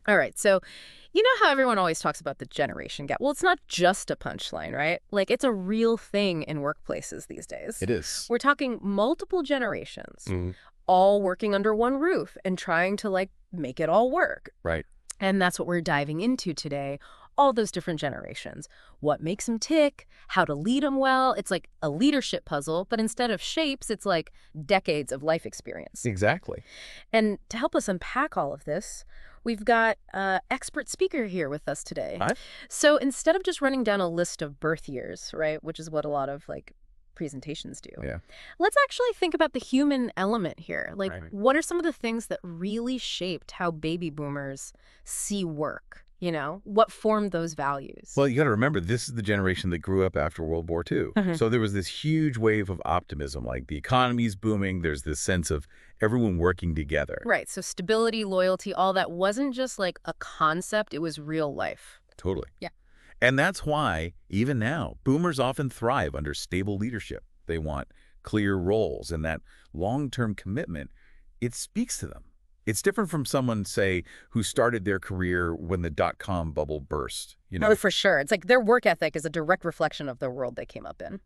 All right, so you know how everyone always talks about the generation gap? Well, it's not just a punchline, right? Like, it's a real thing in workplaces these days. It is. We're talking multiple generations, Mhm. all working under one roof and trying to, like, make it all work. Right. And that's what we're diving into today. All those different generations. What makes them tick, how to lead them well. It's like a leadership puzzle, but instead of shapes, it's like decades of life experience. Exactly. And to help us unpack all of this, we've got an expert speaker here with us today. Hi. So instead of just running down a list of birth years, right, which is what a lot of like presentations do, Yeah. let's actually think about the human element here. Like, Right. what are some of the things that really shaped how baby boomers see work? You know, what formed those values? Well, you got to remember, this is the generation that grew up after World War II. Mhm. So there was this huge wave of optimism, like the economy's booming. There's this sense of everyone working together. Right. So stability, loyalty, all that wasn't just like a concept, it was real life. Totally. Yeah. And that's why, even now, boomers often thrive under stable leadership. They want clear roles, and that long-term commitment, it speaks to them. It's different from someone, say, who started their career when the dot-com bubble burst, Oh, for sure. It's like their work ethic is a direct reflection of the world they came up in.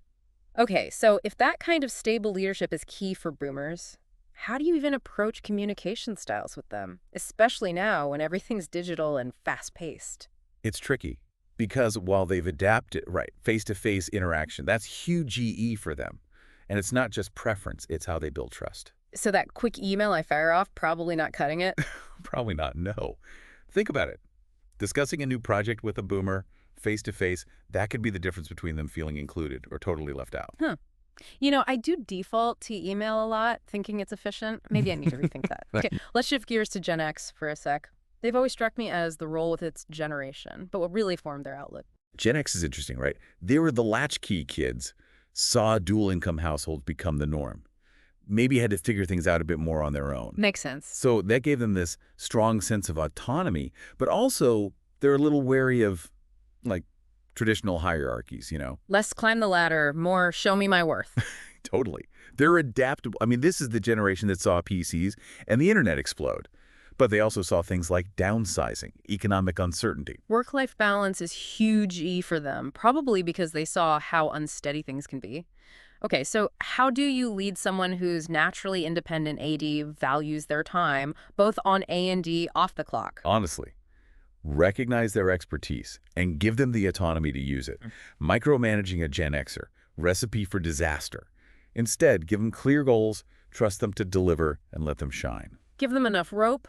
Okay, so if that kind of stable leadership is key for boomers, how do you even approach communication styles with them, especially now when everything's digital and fast-paced? It's tricky because while they've adapted, right, face-to-face interaction, that's huge GE for them. And it's not just preference, it's how they build trust. So that quick email I fire off, probably not cutting it? Probably not, no. Think about it. Discussing a new project with a boomer, face-to-face, that could be the difference between them feeling included or totally left out. Huh. You know, I do default to email a lot, thinking it's efficient. Maybe I need to rethink that. Okay, Right. let's shift gears to Gen X for a sec. They've always struck me as the role with its generation, but what really formed their outlook. Gen X is interesting, right? They were the latchkey kids, saw dual-income households become the norm. Maybe had to figure things out a bit more on their own. Makes sense. So that gave them this strong sense of autonomy, but also they're a little wary of, like, traditional hierarchies. Less climb the ladder, more show me my worth. Totally. They're adaptable. I mean, this is the generation that saw PCs and the internet explode. But they also saw things like downsizing, economic uncertainty. Work-life balance is huge E for them, probably because they saw how unsteady things can be. Okay, so how do you lead someone who's naturally independent AD, values their time, both on A&D, off the clock? Honestly, recognize their expertise and give them the autonomy to use it. Micromanaging a Gen Xer, recipe for disaster. Instead, give them clear goals, trust them to deliver, and let them shine. Give them enough rope,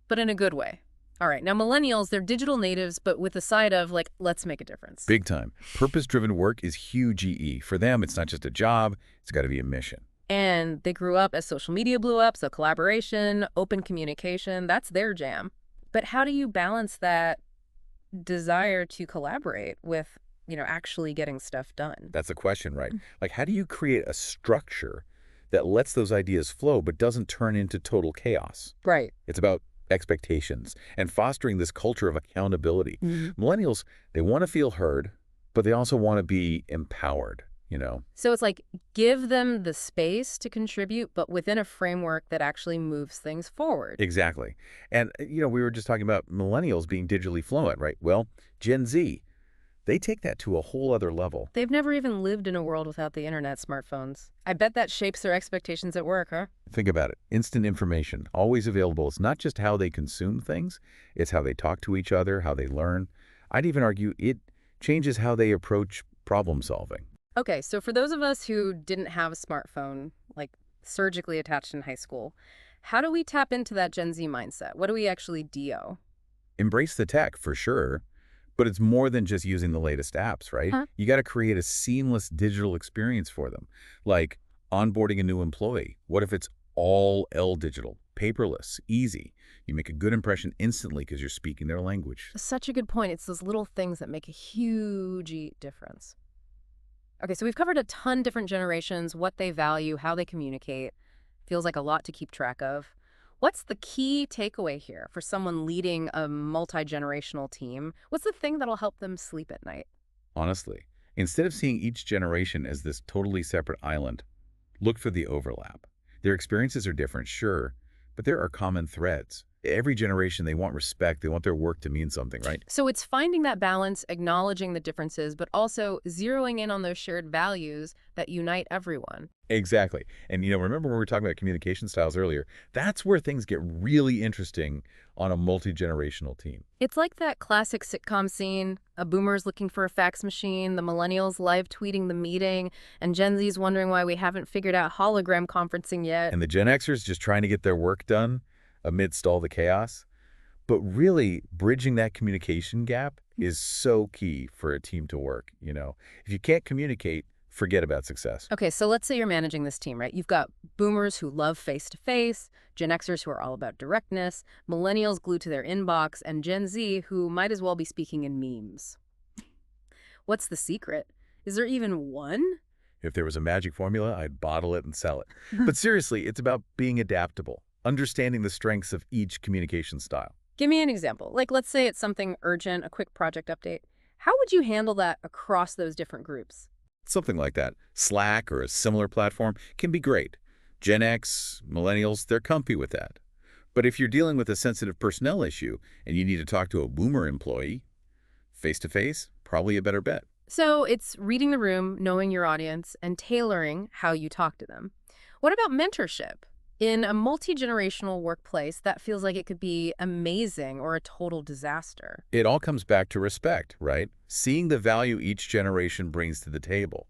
but in a good way. All right, now millennials, they're digital natives, but with the side of, like, let's make a difference. Big time. Purpose-driven work is huge EE. For them, it's not just a job, it's got to be a mission. And they grew up as social media blew up, so collaboration, open communication, that's their jam. But how do you balance that desire to collaborate with, actually getting stuff done? That's the question, right? Like, how do you create a structure that lets those ideas flow but doesn't turn into total chaos? Right. It's about expectations and fostering this culture of accountability. Mhm. Millennials, they want to feel heard, but they also want to be empowered. So it's like give them the space to contribute, but within a framework that actually moves things forward. Exactly. And, we were just talking about millennials being digitally fluent, right? Well, Gen Z, they take that to a whole other level. They've never even lived in a world without the internet, smartphones. I bet that shapes their expectations at work, huh? Think about it. Instant information, always available. It's not just how they consume things, it's how they talk to each other, how they learn. I'd even argue it changes how they approach problem solving. Okay, so for those of us who didn't have a smartphone, like surgically attached in high school, how do we tap into that Gen Z mindset? What do we actually do? Embrace the tech, for sure, but it's more than just using the latest apps, right? Huh? You got to create a seamless digital experience for them, like onboarding a new employee. What if it's all digital, paperless, easy? You make a good impression instantly because you're speaking their language. Such a good point. It's those little things that make a huge difference. Okay, so we've covered a ton different generations, what they value, how they communicate. Feels like a lot to keep track of. What's the key takeaway here for someone leading a multi-generational team? What's the thing that'll help them sleep at night? Honestly, instead of seeing each generation as this totally separate island, look for the overlap. Their experiences are different, sure, but there are common threads. Every generation, they want respect. They want their work to mean something, right? So it's finding that balance, acknowledging the differences, but also zeroing in on those shared values that unite everyone. Exactly. And, remember when we were talking about communication styles earlier? That's where things get really interesting on a multi-generational team. It's like that classic sitcom scene, a boomer's looking for a fax machine, the millennials live tweeting the meeting, and Gen Z's wondering why we haven't figured out hologram conferencing yet. And the Gen Xers just trying to get their work done amidst all the chaos. But really, bridging that communication gap is so key for a team to work. If you can't communicate, forget about success. Okay, so let's say you're managing this team, right? You've got boomers who love face-to-face, Gen Xers who are all about directness, millennials glued to their inbox, and Gen Z who might as well be speaking in memes. What's the secret? Is there even one? If there was a magic formula, I'd bottle it and sell it. But seriously, it's about being adaptable, understanding the strengths of each communication style. Give me an example. Like, let's say it's something urgent, a quick project update. How would you handle that across those different groups? Something like that. Slack or a similar platform can be great. Gen X, millennials, they're comfy with that. But if you're dealing with a sensitive personnel issue and you need to talk to a boomer employee, face-to-face, probably a better bet. So it's reading the room, knowing your audience, and tailoring how you talk to them. What about mentorship? In a multi-generational workplace, that feels like it could be amazing or a total disaster. It all comes back to respect, right? Seeing the value each generation brings to the table.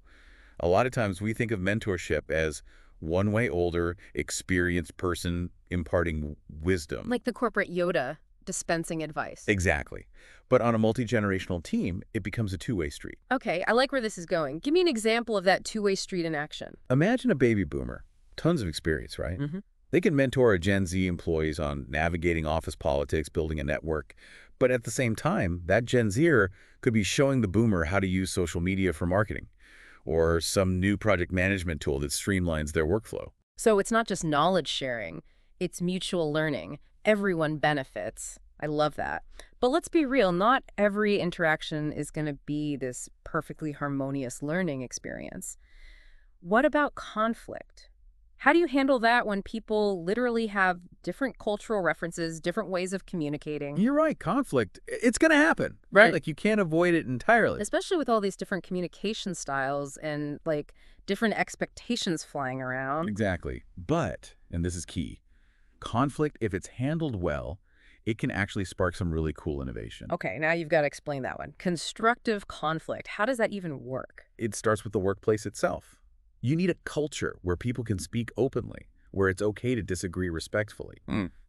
A lot of times we think of mentorship as one way older, experienced person imparting wisdom. Like the corporate Yoda dispensing advice. Exactly. But on a multi-generational team, it becomes a two-way street. Okay, I like where this is going. Give me an example of that two-way street in action. Imagine a baby boomer. Tons of experience, right? They can mentor a Gen Z employees on navigating office politics, building a network. But at the same time, that Gen Zer could be showing the boomer how to use social media for marketing or some new project management tool that streamlines their workflow. So it's not just knowledge sharing, it's mutual learning. Everyone benefits. I love that. But let's be real, not every interaction is going to be this perfectly harmonious learning experience. What about conflict? How do you handle that when people literally have different cultural references, different ways of communicating? You're right, conflict, it's going to happen, right? Like you can't avoid it entirely. Especially with all these different communication styles and like different expectations flying around. Exactly. But, and this is key, conflict, if it's handled well, it can actually spark some really cool innovation. Okay, now you've got to explain that one. Constructive conflict. How does that even work? It starts with the workplace itself. You need a culture where people can speak openly, where it's okay to disagree respectfully.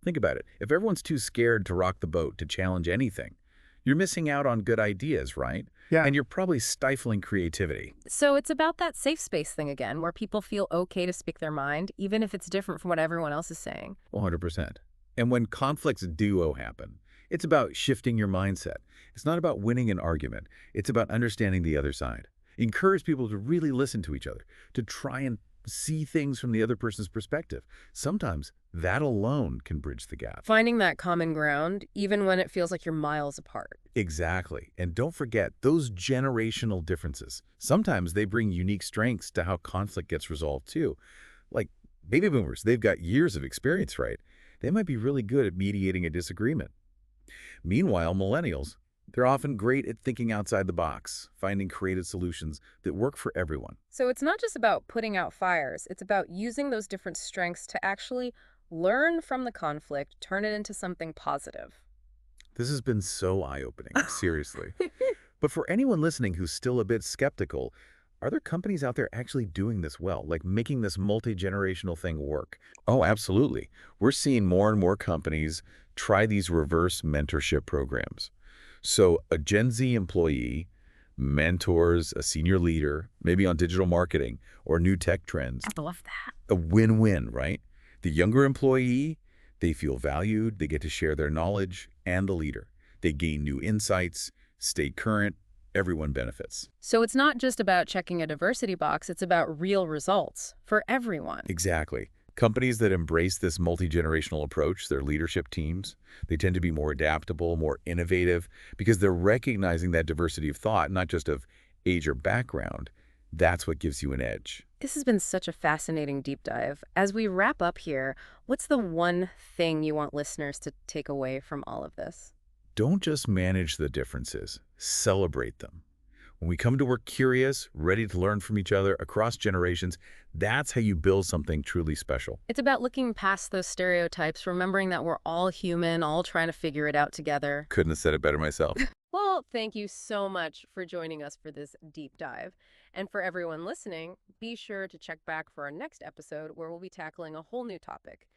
Think about it. If everyone's too scared to rock the boat, to challenge anything, you're missing out on good ideas, right? Yeah. And you're probably stifling creativity. So it's about that safe space thing again, where people feel okay to speak their mind, even if it's different from what everyone else is saying. 100%. And when conflicts do happen, it's about shifting your mindset. It's not about winning an argument. It's about understanding the other side. Encourage people to really listen to each other, to try and see things from the other person's perspective. Sometimes that alone can bridge the gap. Finding that common ground, even when it feels like you're miles apart. Exactly. And don't forget those generational differences. Sometimes they bring unique strengths to how conflict gets resolved too. Like baby boomers, they've got years of experience, right? They might be really good at mediating a disagreement. Meanwhile, millennials, they're often great at thinking outside the box, finding creative solutions that work for everyone. So it's not just about putting out fires. It's about using those different strengths to actually learn from the conflict, turn it into something positive. This has been so eye-opening, seriously. But for anyone listening who's still a bit skeptical, are there companies out there actually doing this well, like making this multi-generational thing work? Oh, absolutely. We're seeing more and more companies try these reverse mentorship programs. So a Gen Z employee mentors a senior leader, maybe on digital marketing or new tech trends. I love that. A win-win, right? The younger employee, they feel valued, they get to share their knowledge, and the leader. They gain new insights, stay current, everyone benefits. So it's not just about checking a diversity box, it's about real results for everyone. Exactly. Companies that embrace this multi-generational approach, their leadership teams, they tend to be more adaptable, more innovative, because they're recognizing that diversity of thought, not just of age or background. That's what gives you an edge. This has been such a fascinating deep dive. As we wrap up here, what's the one thing you want listeners to take away from all of this? Don't just manage the differences, celebrate them. When we come to work curious, ready to learn from each other across generations, that's how you build something truly special. It's about looking past those stereotypes, remembering that we're all human, all trying to figure it out together. Couldn't have said it better myself. Well, thank you so much for joining us for this deep dive. And for everyone listening, be sure to check back for our next episode where we'll be tackling a whole new topic.